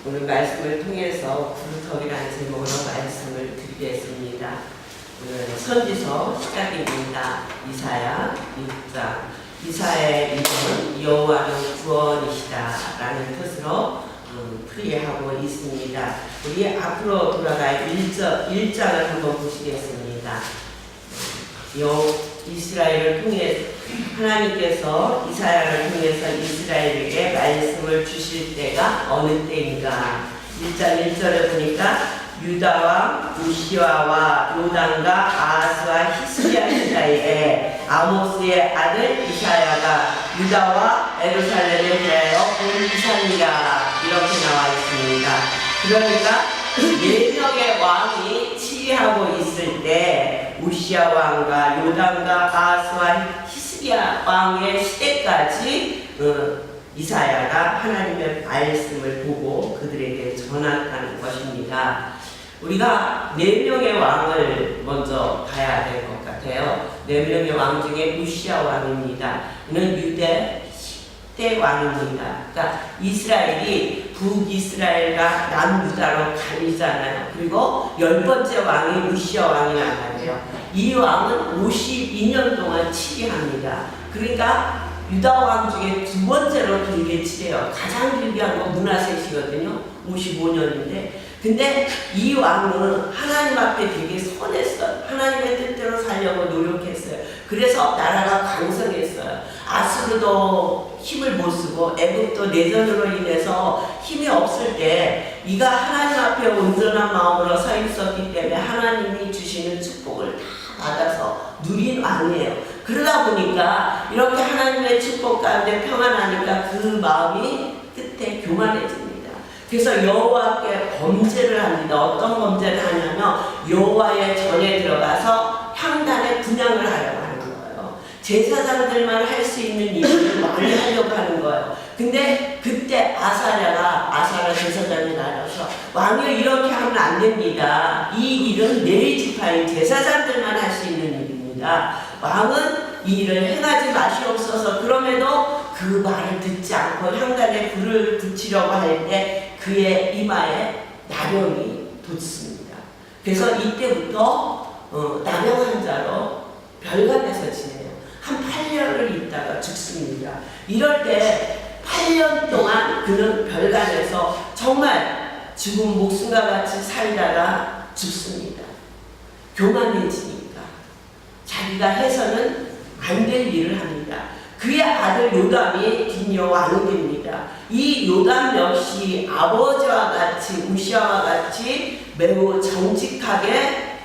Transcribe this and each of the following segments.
오늘 말씀을 통해서 구루터기라는 제목으로 말씀을 드리겠습니다. 오늘 선지서 시작입니다. 이사야 6장. 이사야의 이름은 여호와는 구원이시다라는 뜻으로 풀이하고 있습니다. 우리 앞으로 돌아가 1장을 한번 보시겠습니다. 이스라엘을 통해 하나님께서 이사야를 통해서 이스라엘에게 말씀을 주실 때가 어느 때인가. 1장 1절에 보니까 유다와 우시아와 요담과 아하스와 히스기야 시대에 아모스의 아들 이사야가 유다와 예루살렘에 대하여 분산이라 이렇게 나와 있습니다. 그러니까 4명의 왕이 치리하고 있을 때 우시아 왕과 요담과 아하스와 히스기야 왕의 시대까지 이사야가 하나님의 말씀을 보고 그들에게 전한다는 것입니다. 우리가 4명의 왕을 먼저 봐야 될 것 같아요. 4명의 왕 중에 우시아 왕입니다. 이는 유대 10대 왕입니다. 그러니까 이스라엘이 북이스라엘과 남유다로 갈리잖아요. 그리고 10번째 왕이 우시아 왕이란 말이에요. 이 왕은 52년 동안 치리합니다. 그러니까 유다 왕 중에 2번째로 길게 치래요. 가장 길게 한 건 므낫셋이거든요. 55년인데. 근데 이 왕은 하나님 앞에 되게 선했어요. 하나님의 뜻대로 살려고 노력했어요. 그래서 나라가 강성했어요. 아수르도 힘을 못 쓰고 애굽도 내전으로 인해서 힘이 없을 때 이가 하나님 앞에 온전한 마음으로 서 있었기 때문에 하나님이 주시는 축복을 다 받아서 누린 왕이에요. 그러다 보니까 이렇게 하나님의 축복 가운데 평안하니까 그 마음이 끝에 교만해집니다. 그래서 여호와께 범죄를 합니다. 어떤 범죄를 하냐면 여호와의 전에 들어가서 향단에 분향을 하려고 하는 거예요. 제사장들만 할 수 있는 일을 많이 하려고 하는 거예요. 근데 그때 아사랴 제사장이 나와서 왕이 이렇게 하면 안 됩니다. 이 일은 내 지파인 제사장들만 할 수 있는 일입니다. 왕은 이 일을 행하지 마시옵소서. 그럼에도 그 말을 듣지 않고 향단에 불을 붙이려고 할 때 그의 이마에 나병이 돋습니다. 그래서 이때부터 나병 환자로 별관에서 지내요. 한 8년을 있다가 죽습니다. 이럴 때 8년 동안 그는 별관에서 정말 죽은 목숨과 같이 살다가 죽습니다. 교만해지니까 자기가 해서는 안 될 일을 합니다. 그의 아들 요담이 뒷이어 왕이 됩니다. 이 요담 역시 아버지와 같이 우시아와 같이 매우 정직하게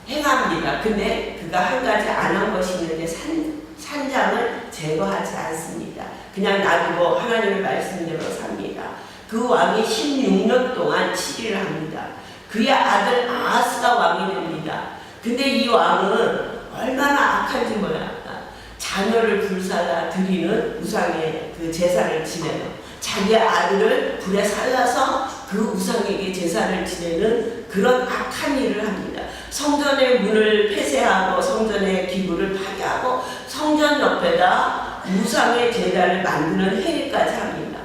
행합니다. 근데 그가 한 가지 안 한 것이 있는데 산장을 제거하지 않습니다. 그냥 놔두고 하나님의 말씀대로 삽니다. 그 왕이 16년 동안 치리를 합니다. 그의 아들 아하스가 왕이 됩니다. 근데 이 왕은 얼마나 악한지 몰라요. 자녀를 불살라 드리는 우상의 그 제사를 지내요. 자기 아들을 불에 살라서 그 우상에게 제사를 지내는 그런 악한 일을 합니다. 성전의 문을 폐쇄하고 성전의 기구를 파괴하고 성전 옆에다 우상의 제단을 만드는 행위까지 합니다.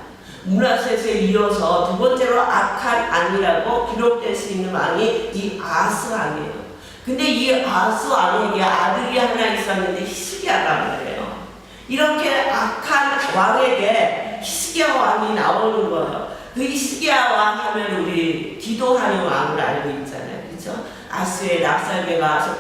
므낫셋에 이어서 2번째로 악한 왕이라고 기록될 수 있는 왕이 이 아하스 왕이에요. 근데 이 아하스 왕에게 아들이 하나 있었는데 히스기야란 말이에요. 이렇게 악한 왕에게 히스기야 왕이 나오는 거예요. 그 히스기야 왕 하면 우리 기도하는 왕을 알고 있잖아요. 그렇죠? 아수의 납살개가 와서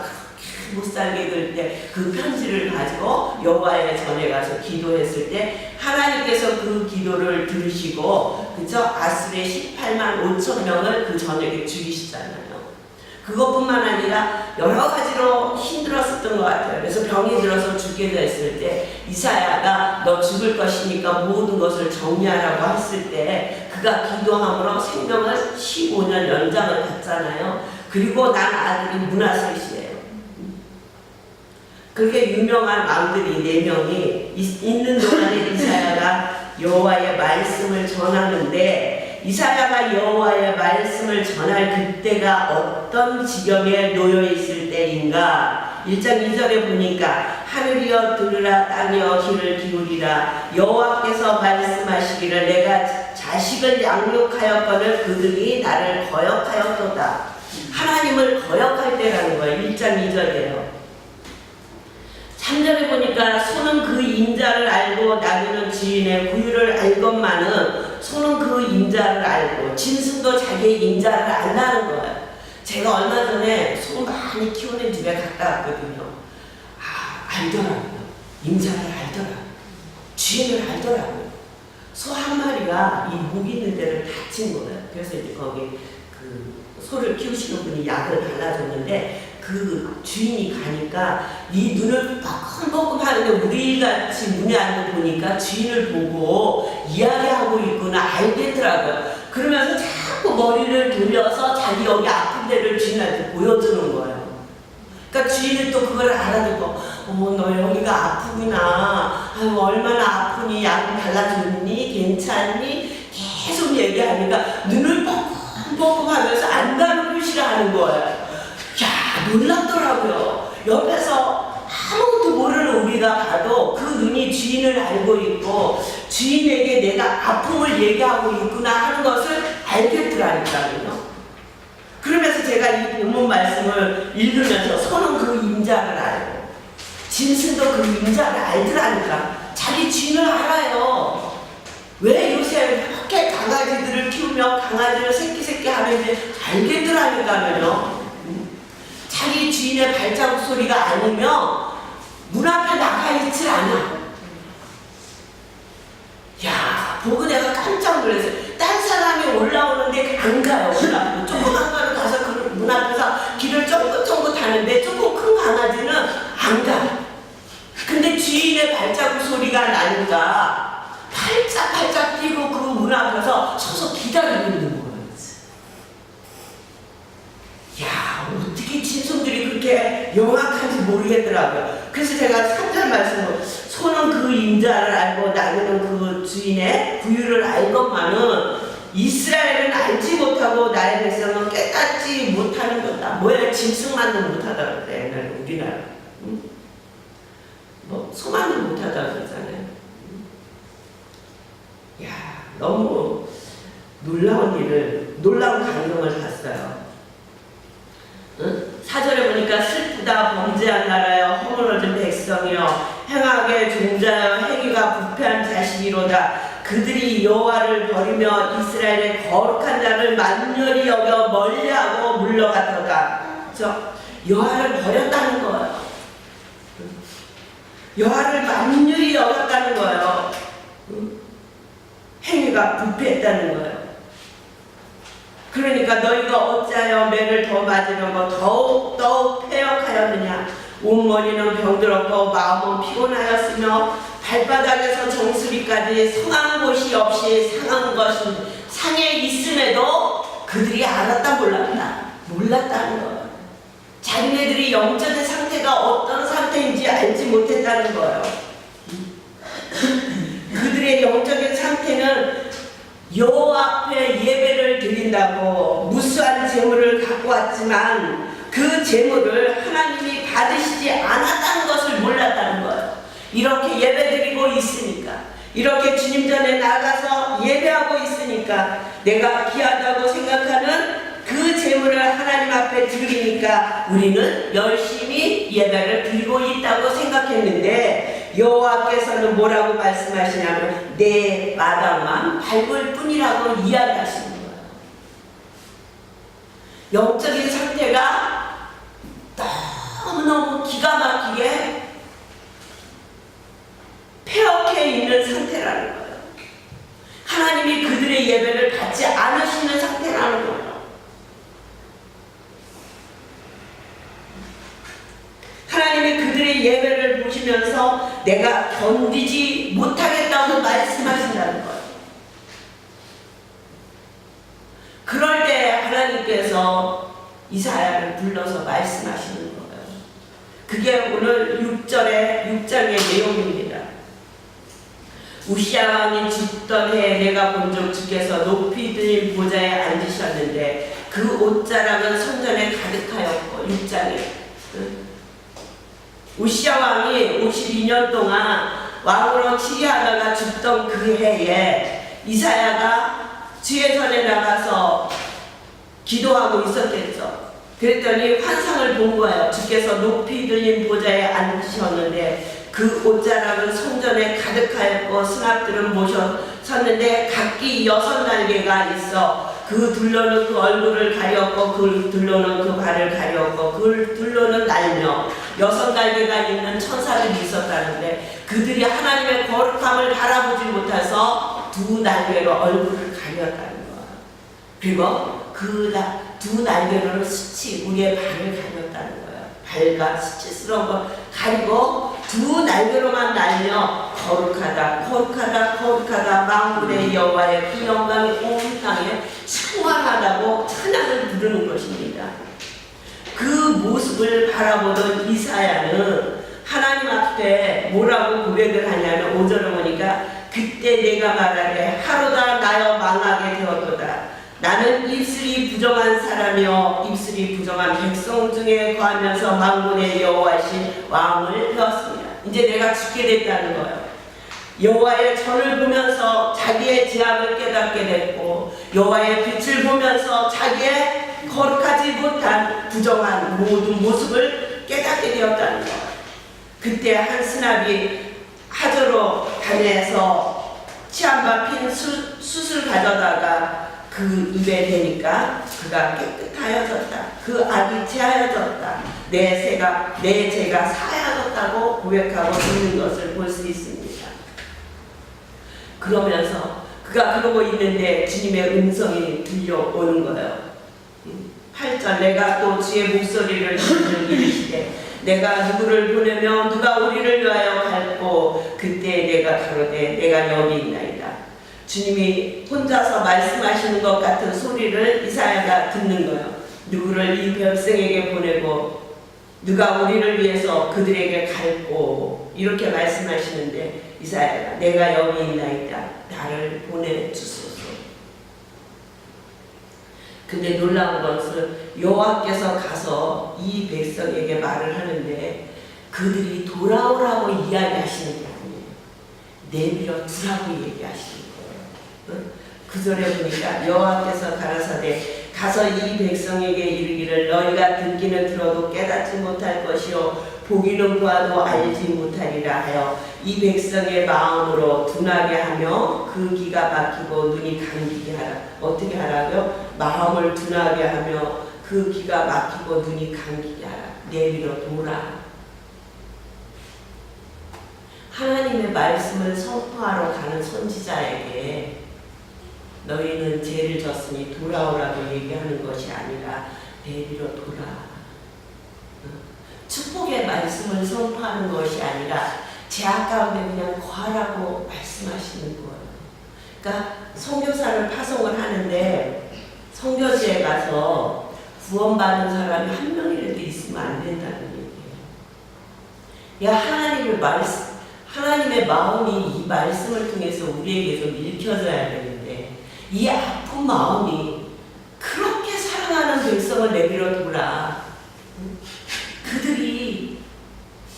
못 살게 될 때 그 편지를 가지고 여호와의 전에 가서 기도했을 때 하나님께서 그 기도를 들으시고 그죠? 아수의 18만 5천 명을 그 저녁에 죽이시잖아요. 그것뿐만 아니라 여러 가지로 힘들었었던 것 같아요. 그래서 병이 들어서 죽게 됐을 때 이사야가 너 죽을 것이니까 모든 것을 정리하라고 했을 때 그가 기도함으로 생명을 15년 연장을 받잖아요. 그리고 난 아들이 므낫셋이에요. 그렇게 유명한 왕들이 4명이 있는 동안에 이사야가 여호와의 말씀을 전하는데 이사야가 여호와의 말씀을 전할 그때가 어떤 지경에 놓여 있을 때인가? 1장 2절에 보니까 하늘이여 들으라 땅이여 귀를 기울이라 여호와께서 말씀하시기를 내가 자식을 양육하였거늘 그들이 나를 거역하였도다. 하나님을 거역할 때라는 거예요. 1장 2절이에요. 3절에 보니까 소는 그 인자를 알고 나귀는 주인의 구유를 알건만은 소는 그 인자를 알고 짐승도 자기의 인자를 안다는 거예요. 제가 얼마 전에 소 많이 키우는 집에 갔다 왔거든요. 알더라고요. 인자를 알더라고요. 주인을 알더라고요. 소 한 마리가 이 목 있는 데를 다친 거예요. 그래서 이제 거기 그 소를 키우시는 분이 약을 발라줬는데 그 주인이 가니까 이 눈을 뻐끔뻐끔 하는데 우리같이 눈이 안 보니까 주인을 보고 이야기하고 있구나 알겠더라고요. 그러면서 자꾸 머리를 돌려서 자기 여기 아픈 데를 주인한테 보여주는 거예요. 그러니까 주인은 또 그걸 알아듣고 너 여기가 아프구나. 아유, 얼마나 아프니? 약 발라줬니? 괜찮니? 계속 얘기하니까 눈을 뻐끔뻐끔 하면서 안다는 표시를 하는 거예요. 야, 놀랍더라고요. 옆에서 아무것도 모르는 우리가 봐도 그 눈이 주인을 알고 있고 주인에게 내가 아픔을 얘기하고 있구나 하는 것을 알겠더라니까요. 그러면서 제가 이 본문 말씀을 읽으면서 소는 그 인자를 알고 짐승도 그 인자를 알더라니까. 자기 주인을 알아요. 왜 요새 이렇게 강아지들을 키우며 강아지를 새끼 하는지 알겠더라니까요. 자기 주인의 발자국 소리가 아니면 문 앞에 나가 있질 않아. 야, 보고 내가 깜짝 놀랐어요. 딴 사람이 올라오는데 안 가요. 올라오고 조그만 거를 가서 그 문 앞에서 길을 쫑긋쫑긋 하는데 조금 큰 강아지는 안 가. 근데 주인의 발자국 소리가 나니까 팔짝팔짝 뛰고 그 문 앞에서 서서 기다리고 있는 거예요. 야, 어떻게 짐승들이 그렇게 영악한지 모르겠더라고요. 그래서 제가 3절 말씀으로 소는 그 인자를 알고 나귀는 그 주인의 구유를 알건만은 이스라엘은 알지 못하고 나의 백성은 깨닫지 못하는 거다. 뭐야, 짐승만도 못하다 그래. 옛날에 우리나라. 응? 뭐 소만도 못하다 그러잖아요. 야, 너무 놀라운 광경을 봤어요. 응? 4절에 보니까 슬프다 범죄한 나라여 허물어진 백성이여 행하게 종자여 행위가 부패한 자식이로다. 그들이 여호와를 버리며 이스라엘의 거룩한 자를 만연히 여겨 멀리하고 물러갔도다. 그렇죠? 여호와를 버렸다는 거예요. 여호와를 만연히 여겼다는 거예요. 행위가 부패했다는 거예요. 그러니까 너희가 어찌하여 매를 더 맞으려고 더욱 패역하였느냐. 온머리는 병들었고 마음은 피곤하였으며 발바닥에서 정수리까지 성한 곳이 없이 상한 것은 상해 있음에도 그들이 알았다 몰랐다는 거예요. 자기네들이 영적인 상태가 어떤 상태인지 알지 못했다는 거예요. 그들의 영적인 상태는 여호와 앞에 예배를 드린다고 무수한 제물을 갖고 왔지만 그 제물을 하나님이 받으시지 않았다는 것을 몰랐다는 거예요. 이렇게 예배드리고 있으니까, 이렇게 주님 전에 나가서 예배하고 있으니까 내가 귀하다고 생각하는 그 제물을 하나님 앞에 드리니까 우리는 열심히 예배를 드리고 있다고 생각했는데 여호와께서는 뭐라고 말씀하시냐면 내 마당만 밟을 뿐이라고 이야기하시는 거예요. 영적인 상태가 너무너무 기가 막히게 폐역해 있는 상태라는 거예요. 하나님이 그들의 예배를 받지 않으시는 상태라는 거예요. 하나님이 그들의 예배를 보시면서 내가 견디지 못하겠다고 말씀하신다는 거예요. 그럴 때 하나님께서 이사야를 불러서 말씀하시는 거예요. 그게 오늘 6장의 내용입니다. 우시야 왕이 죽던 해에 내가 본즉 주께서 높이 드린 보좌에 앉으셨는데 그 옷자락은 성전에 가득하였고 6장에 우시야 왕이 52년 동안 왕으로 치리하다가 죽던 그 해에 이사야가 지혜전에 나가서 기도하고 있었겠죠. 그랬더니 환상을 본 거예요. 주께서 높이 들린 보좌에 앉으셨는데 그 옷자락은 성전에 가득하였고 수납들은 모셨었는데 각기 6날개가 있어 그 둘러는 그 얼굴을 가렸고 그 둘러는 그 발을 가렸고 그 둘러는 날며 6날개가 있는 천사들이 있었다는데 그들이 하나님의 거룩함을 바라보지 못해서 2날개로 얼굴을 가렸다는 거예요. 그리고 그 두 날개로는 수치, 우리의 발을 가렸다는 거예요. 발과 수치스러운 걸 가리고 2날개로만 날며 거룩하다, 거룩하다, 거룩하다 만군의 여호와의 그 영광이 온 땅에 충만하다고 찬양을 부르는 것입니다. 그 모습을 바라보던 이사야는 하나님 앞에 뭐라고 고백을 하냐면 5절을 보니까 그때 내가 말하되 하루다 나여 망하게 되었도다. 나는 입술이 부정한 사람이요 입술이 부정한 백성 중에 거하면서 만군의 여호와신 왕을 배웠습니다. 이제 내가 죽게 됐다는 거예요. 여호와의 전을 보면서 자기의 죄악을 깨닫게 됐고 여호와의 빛을 보면서 자기의 거룩하지 못한 부정한 모든 모습을 깨닫게 되었다는 거예요. 그때 한 스납이 하저로 다녀서 치안바 핀 숯을 가져다가 그 입에 대니까 그가 깨끗하여졌다. 그 악이 제하여졌다. 내 죄가 사하여졌다고 고백하고 있는 것을 볼 수 있습니다. 그러면서 그가 그러고 있는데 주님의 음성이 들려오는 거예요. 8절 내가 또 주의 목소리를 이르시되 내가 누구를 보내며 누가 우리를 위하여 갈고 그때 내가 가로되 내가 여기 있나이다. 주님이 혼자서 말씀하시는 것 같은 소리를 이사야가 듣는 거예요. 누구를 이 백성에게 보내고 누가 우리를 위해서 그들에게 갈고 이렇게 말씀하시는데 이사야가 내가 여기 있나이다. 나를 보내주소서. 근데 놀라운 것은 여호와께서 가서 이 백성에게 말을 하는데 그들이 돌아오라고 이야기하시는 게 아니에요. 내밀어 두라고 얘기하시는 거예요. 그 절에 보니까 여호와께서 가라사대 가서 이 백성에게 이르기를 너희가 듣기는 들어도 깨닫지 못할 것이요 보기는 보아도 알지 못하리라 하여 이 백성의 마음으로 둔하게 하며 그 귀가 막히고 눈이 감기게 하라. 어떻게 하라고요? 마음을 둔하게 하며 그 귀가 막히고 눈이 감기게 하라. 내밀어 둬라. 하나님의 말씀을 선포하러 가는 선지자에게 너희는 죄를 졌으니 돌아오라고 얘기하는 것이 아니라 내밀어 둬라. 축복의 말씀을 선포하는 것이 아니라 죄악 가운데 그냥 거하라고 말씀하시는 거예요. 그러니까 선교사를 파송을 하는데 선교지에 가서 구원받은 사람이 한 명이라도 있으면 안 된다는 얘기예요. 하나님의 마음이 이 말씀을 통해서 우리에게 좀 읽혀져야 되는데 이 아픈 마음이 그렇게 사랑하는 백성을 내밀어 둬라. 그들이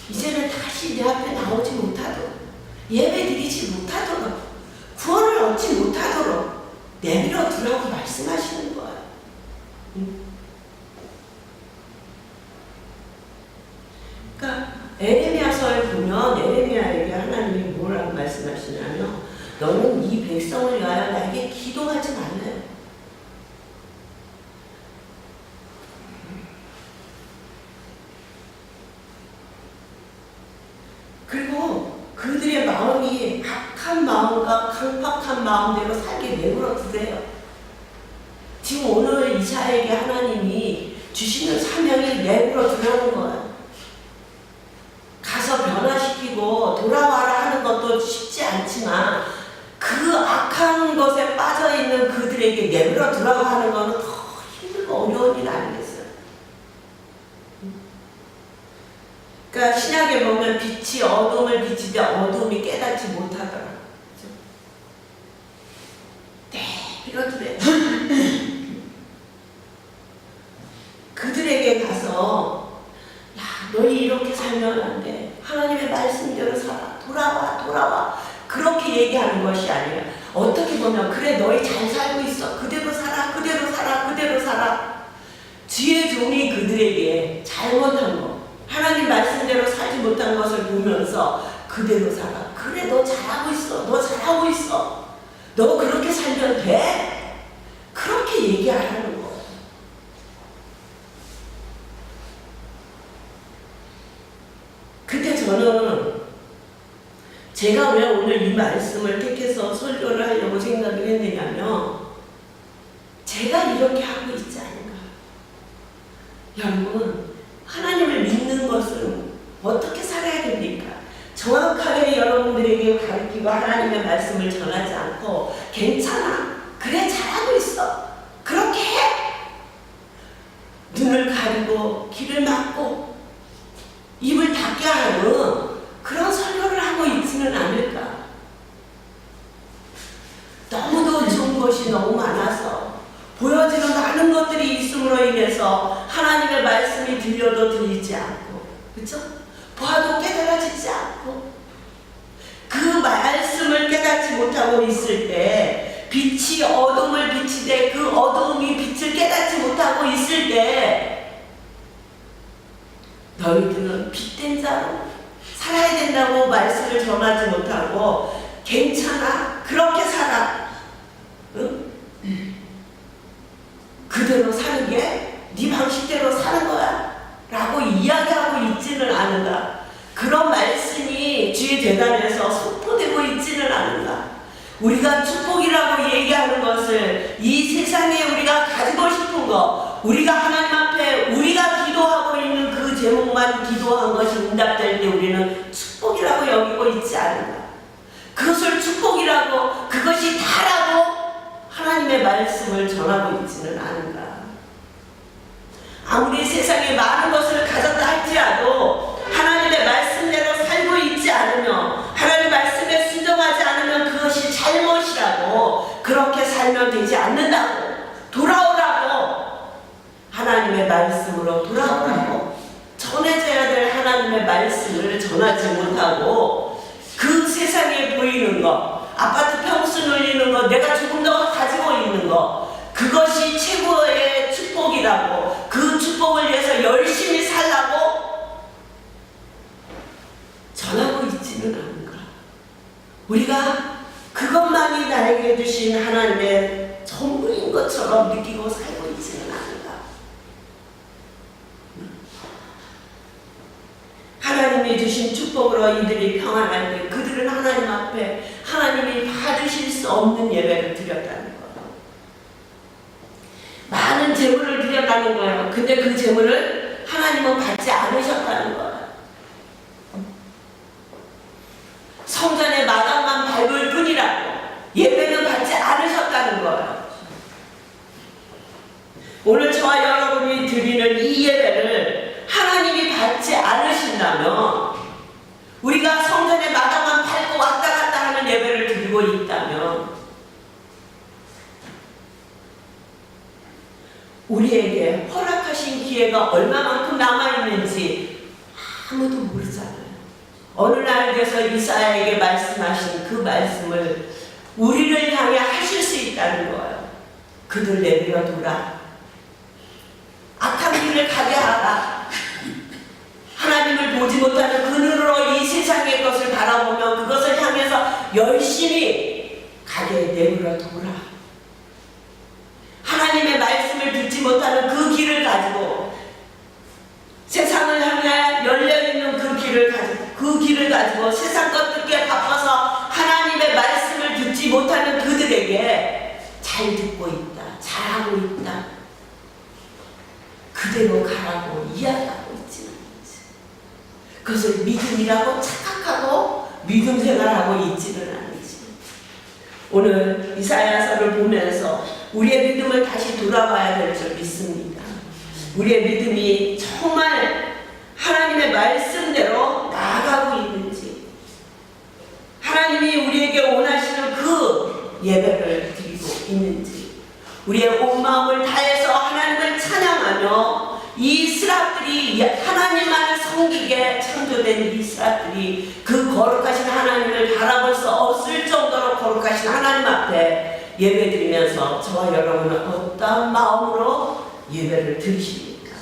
이제는 다시 내 앞에 나오지 못하도록 예배 드리지 못하도록 구원을 얻지 못하도록 내밀어 두라고 말씀하시는 거예요. 그러니까 에레미야서에 보면 에레미야에게 하나님이 뭐라고 말씀하시냐면 너는 이 백성을 위하여 나에게 기도하지 말래요. 그리고 그들의 마음이 악한 마음과 강팍한 마음대로 살게 내버려 두세요. 지금 오늘 이사야에게 하나님이 주시는 사명이 내버려 두라는 거예요. 가서 변화시키고 돌아와라 하는 것도 쉽지 않지만 그 악한 것에 빠져있는 그들에게 내버려 두라고 하는 것은 더 힘들고 어려운 일 아니겠어요? 그러니까 신약에 보면 빛이 어둠을 비치되 어둠이 깨닫지 못하더라. 내버려 두래. 그들에게 가서 야 너희 이렇게 살면 안 돼. 얘기하는 것이 아니라 어떻게 보면 그래 너희 잘 살고 있어. 그대로 살아. 그대로 살아. 그대로 살아. 주의 종이 그들에게 잘못한 거, 하나님 말씀대로 살지 못한 것을 보면서 그대로 살아. 그래 너 잘하고 있어. 너 잘하고 있어. 너 그렇게 살면 돼. 그렇게 얘기하라는 거예요. 그때 저는 제가 왜 오늘 이 말씀을 택해서 설교를 하려고 생각을 했느냐면 제가 이렇게 하고 있지 않은가. 여러분, 하나님을 믿는 것은 어떻게 살아야 됩니까? 정확하게 여러분들에게 가르치고 하나님의 말씀을 전하지 않고 괜찮아. 그래 잘하고 있어. 그렇게 해. 눈을 가리고 귀를 막고 입을 닫게 하는 그런 설교를 하고 있지는 않을까. 너무도 좋은 것이 너무 많아서 보여지는 많은 것들이 있음으로 인해서 하나님의 말씀이 들려도 들리지 않고, 그렇죠? 봐도 깨달아지지 않고, 그 말씀을 깨닫지 못하고 있을 때 빛이 어둠을 비치되 그 어둠이 빛을 깨닫지 못하고 있을 때 너희들은 빛된 자로 살아야 된다고 말씀을 전하지 못하고 괜찮아 그렇게 살아 응? 그대로 사는 게 네 방식대로 사는 거야 라고 이야기하고 있지는 않은가. 그런 말씀이 주의 재단에서 선포되고 있지는 않은가. 우리가 축복이라고 얘기하는 것을 이 세상에 우리가 가지고 싶은 거, 우리가 하나님 앞에 우리가 기도하고 있는 그 제목만 기도한 것이 응답될 때 우리는 축복이라고 여기고 있지 않은가. 그것을 축복이라고, 그것이 다라고 하나님의 말씀을 전하고 있지는 않은가. 아무리 세상에 많은 것을 가졌다 할지라도 하나님의 말씀대로 살고 있지 않으면, 하나님 말씀에 순종하지 않으면 그것이 잘못이라고, 그렇게 살면 되지 않는다고, 돌아오라고, 하나님의 말씀으로 돌아오라고, 전해져야 될 하나님의 말씀을 전하지 못하고 그 세상에 보이는 것, 아파트 평수 늘리는 것, 내가 조금 더 가지고 있는 것, 그것이 최고의 축복이라고, 그 축복을 위해서 열심히 살라고 전하고 있지는 않은가. 우리가 그것만이 나에게 주신 하나님의 전부인 것처럼 느끼고 살고 있지는 않은가. 하나님이 주신 축복으로 이들이 평안할 때 그들은 하나님 앞에 하나님이 받으실 수 없는 예배를 드렸다는 거예요. 많은 재물을 드렸다는 거예요. 근데 그 재물을 하나님은 받지 않으셨다는 거예요. 성전의 마당만 밟을 뿐이라고 예배는 받지 않으셨다는 거예요. 오늘 저와 여러분이 드리는 이 예배를 하나님이 받지 않으신다면, 우리가 성전의 마당만 밟고 왔다 갔다 하는 예배를 드리고 있다면 우리에게 허락하신 기회가 얼마만큼 남아있는지 아무도 모르잖아요. 어느 날에서 이사야에게 말씀하신 그 말씀을 우리를 향해 하실 수 있다는 거예요. 그들 내버려 두라. 악한 길을 가게 하라. 하나님을 보지 못하는 그 눈으로 이 세상의 것을 바라보며 그것을 향해서 열심히 가게 내버려 두라. 하나님의 말씀을 듣지 못하는 그 길을 가지고, 세상을 향해 열려있는 그 길을 가지고 세상 것들께 바빠서 하나님의 말씀을 듣지 못하는 그들에게 잘 듣고 있다, 잘하고 있다, 그대로 가라고 이야기하고 있지는 않지. 그것을 믿음이라고 착각하고 믿음 생활하고 있지는 않지. 오늘 이사야서를 보면서 우리의 믿음을 다시 돌아봐야 될 줄 믿습니다. 우리의 믿음이 정말 하나님의 말씀대로 나아가고 있는지, 하나님이 우리에게 원하시는 그 예배를 드리고 있는지, 우리의 온 마음을 다해서 하나님을 찬양하며 이 스랍들이 하나님만을 섬기게 창조된 이 스랍들이 그 거룩하신 하나님을 바라볼 수 없을 정도로 거룩하신 하나님 앞에 예배드리면서 저와 여러분은 어떤 마음으로 예배를 드리십니까?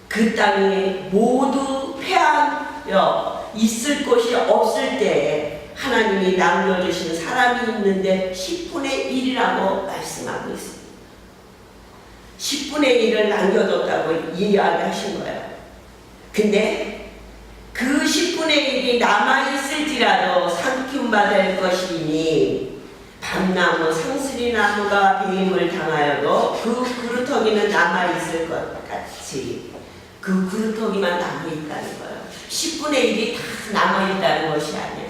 그 땅이 모두 패하여 있을 곳이 없을 때에 하나님이 남겨주신 사람이 있는데 10분의 1이라고 말씀하고 있습니다. 10분의 1을 남겨뒀다고 이야기하신 거예요. 근데 그 10분의 1이 남아있을지라도 삼킴받을 것이니 밤나무 상스리나무가 배임을 당하여도 그 구루터기는 남아있을 것 같이 그 구루터기만 남아있다는 거예요. 10분의 1이 다 남아있다는 것이 아니에요.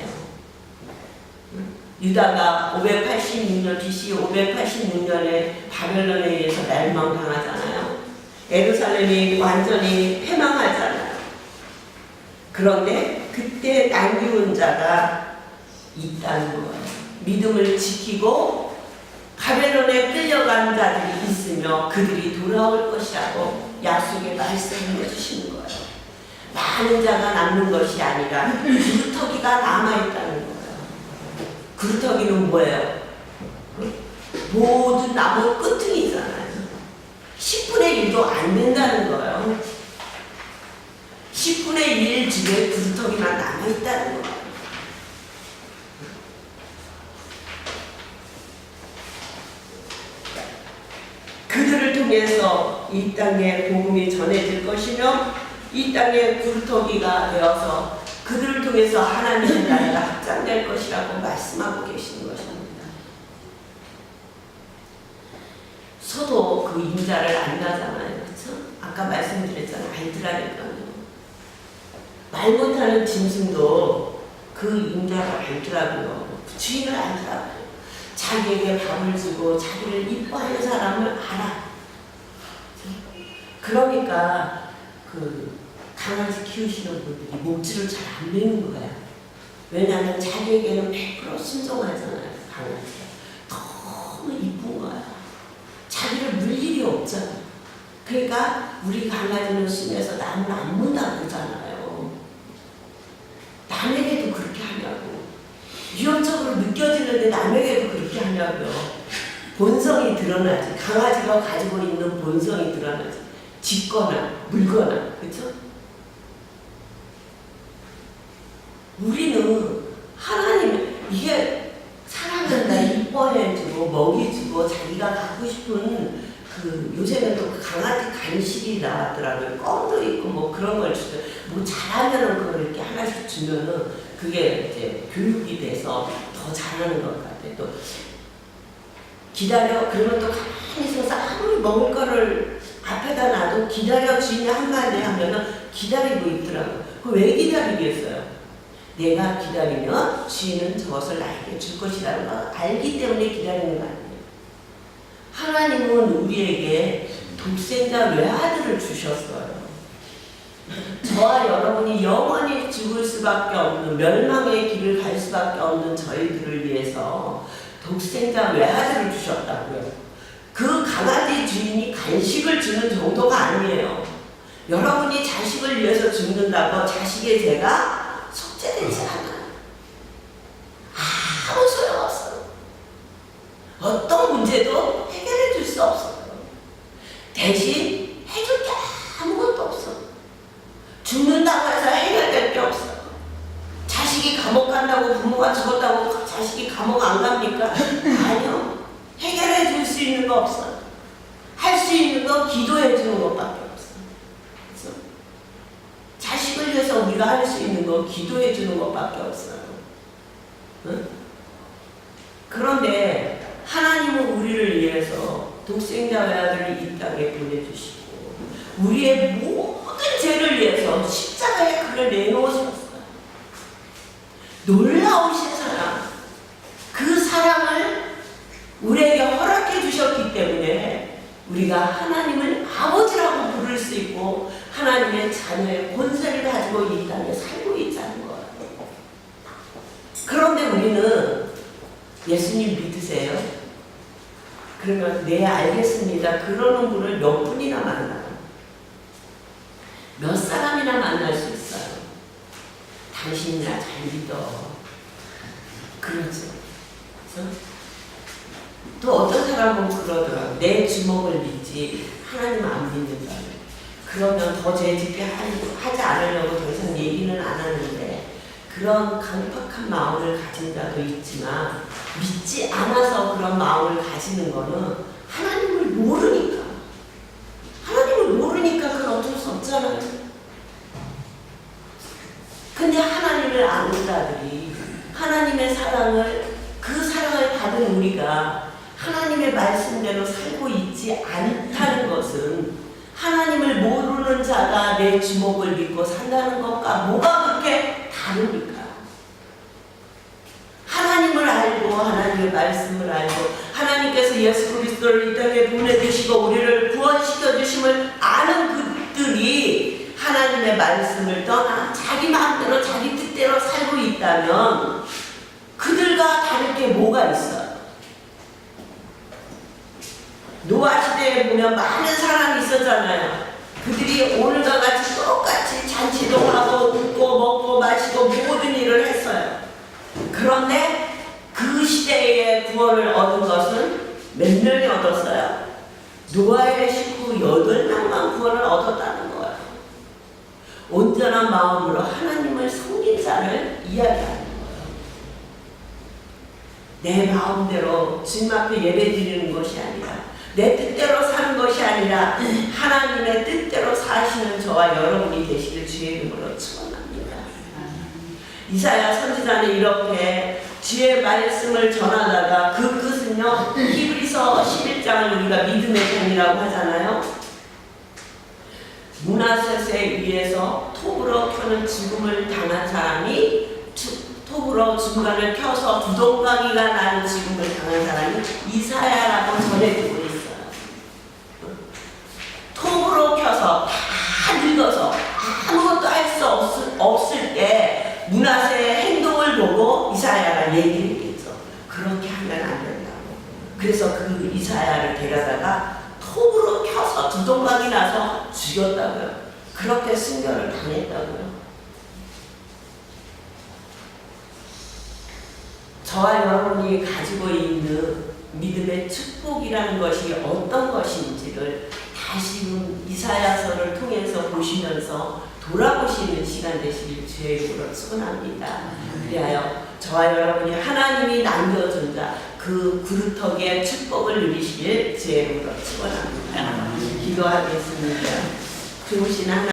유다가 586년 BC 586년에 바벨론에 의해서 멸망당하잖아요. 예루살렘이 완전히 패망하잖아요. 그런데 그때 남기운 자가 있다는 거예요. 믿음을 지키고 바벨론에 끌려간 자들이 있으며 그들이 돌아올 것이라고 약속의 말씀을 해주시는 거예요. 많은 자가 남는 것이 아니라 구루터기가 남아있다는 거예요. 구루터기는 뭐예요? 모든 나무 끄트기잖아요. 10분의 1도 안 된다는 거예요. 10분의 1 집에 구루터기만 남아있다는 거예요. 그들을 통해서 이 땅에 복음이 전해질 것이며 이 땅에 구루터기가 되어서 그들을 통해서 하나님의 나라가 확장될 것이라고 말씀하고 계시는 것입니다. 소도 그 인자를 안다잖아요. 그렇죠? 아까 말씀드렸잖아요. 알더라니까요. 말 못하는 짐승도 그 인자를 알더라고요. 주인을 알더라고요. 자기에게 밥을 주고 자기를 이뻐하는 사람을 알아. 그러니까 그 강아지 키우시는 분들이 목줄을 잘 안 매는 거야. 왜냐하면 자기에게는 100% 순종하잖아요. 강아지가 너무 이쁜 거야. 자기를 물 일이 없잖아. 그러니까 우리 강아지는 심해서 남을 안 문다고 그러잖아요. 남에게도 그렇게 하냐고. 위험적으로 느껴지는데 남에게도 그렇게 하냐고요. 본성이 드러나지. 강아지가 가지고 있는 본성이 드러나지. 짖거나 물거나. 그렇죠? 우리는 하나님 이게 사랑한다, 이뻐해주고 먹이주고 자기가 갖고 싶은 그 요새는 또 강아지 간식이 나왔더라고요. 껌도 있고 뭐 그런 걸 주죠. 뭐 잘하면은 그걸 이렇게 하나씩 주면은 그게 이제 교육이 돼서 더 잘하는 것 같아요. 또 기다려 그러면 또 가만히 있어서 아무리 먹을 거를 앞에다 놔도 기다려 주인이 한마디 하면은 기다리고 있더라고요. 그 왜 기다리겠어요? 내가 기다리면 주인은 저것을 나에게 줄 것이라는 걸 알기 때문에 기다리는 거 아니에요. 하나님은 우리에게 독생자 외아들을 주셨어요. 저와 여러분이 영원히 죽을 수밖에 없는 멸망의 길을 갈 수밖에 없는 저희들을 위해서 독생자 외아들을 주셨다고요. 그 강아지 주인이 간식을 주는 정도가 아니에요. 여러분이 자식을 위해서 죽는다고 자식의 죄가 속죄되지 않아요. 아무 소용없어요. 어떤 문제도 해결해 줄 수 없어요. 대신 해줄 게 아무것도 없어. 죽는다고 해서 해결될 게 없어요. 자식이 감옥 간다고 부모가 죽었다고 자식이 감옥 안 갑니까? 아니요. 해결해 줄 수 있는 거 없어요. 할 수 있는 거 기도해 주는 것밖에 없어요. 자식을 위해서 우리가 할 수 있는 거 기도해 주는 것밖에 없어요. 응? 그런데 하나님은 우리를 위해서 독생자 외아들을 이 땅에 보내주시고 우리의 모든 죄를 위해서 십자가에 그를 내놓으셨어요. 놀라우신 사랑, 그 사랑을 우리에게 허락해 주셨기 때문에 우리가 하나님을 아버지라고 부를 수 있고 하나님의 자녀의 권세를 가지고 이 땅에 살고 있다는 거예요. 그런데 우리는 예수님 믿으세요? 그러면 네 알겠습니다. 그러는 분을 몇 분이나 만나요. 몇 사람이나 만날 수 있어요. 당신이나 잘 믿어. 그러죠. 그래서 또 어떤 사람은 그러더라고요. 내 주먹을 믿지 하나님 안 믿는다. 그러면 더 죄짓게 하지 않으려고 더 이상 얘기는 안 하는데, 그런 강팍한 마음을 가진 자도 있지만 믿지 않아서 그런 마음을 가지는 거는 하나님을 모르니까. 하나님을 모르니까 그건 어쩔 수 없잖아요. 근데 하나님을 아는 자들이 하나님의 사랑을, 그 사랑을 받은 우리가 하나님의 말씀대로 살고 있지 않다는 것은, 하나님을 모르는 자가 내 주먹을 믿고 산다는 것과 뭐가 그렇게 다릅니까? 하나님을 알고 하나님의 말씀을 알고 하나님께서 예수 그리스도를 이 땅에 보내주시고 우리를 구원시켜 주심을 아는 그들이 하나님의 말씀을 떠나 자기 마음대로 자기 뜻대로 살고 있다면 그들과 다를 게 뭐가 있어요? 노아 시대에 보면 많은 사람이 있었잖아요. 그들이 오늘과 같이 똑같이 잔치도 하고 웃고 먹고 마시고 모든 일을 했어요. 그런데 그 시대에 구원을 얻은 것은 몇 명이 얻었어요? 노아의 식구 8명만 구원을 얻었다는 거예요. 온전한 마음으로 하나님을 섬긴 자를 이야기하는 거예요. 내 마음대로 주님 앞에 예배 드리는 것이 아니라, 내 뜻대로 사는 것이 아니라 하나님의 뜻대로 사시는 저와 여러분이 되시길 주의 이름으로 축원합니다. 이사야 선지자는 이렇게 주의 말씀을 전하다가 그 끝은요, 히브리서 11장을 우리가 믿음의 편이라고 하잖아요. 므낫셋에 의해서 톱으로 켜는 죽음을 당한 사람이, 톱으로 중간을 켜서 두동강이가 나는 죽음을 당한 사람이 이사야라고 전해지고 있어요. 톱으로 켜서 다 늙어서 아무것도 할 수 없을 때 므낫의 행동을 보고 이사야가 얘기를 했겠죠. 그렇게 하면 안 된다고. 그래서 그 이사야를 데려다가 톱으로 켜서 두동강이 나서 죽였다고요. 그렇게 순교를 당했다고요. 저와 여러분이 가지고 있는 믿음의 축복이라는 것이 어떤 것인지를 다시금 이사야서를 통해서 보시면서 돌아보시는 시간 되시길 주의 이름으로 축원합니다. 그리하여 저와 여러분이 하나님이 남겨준 자, 그 구루터기의 축복을 누리시길 주의 이름으로 축원합니다. 기도하겠습니다. 좋으신 하나님,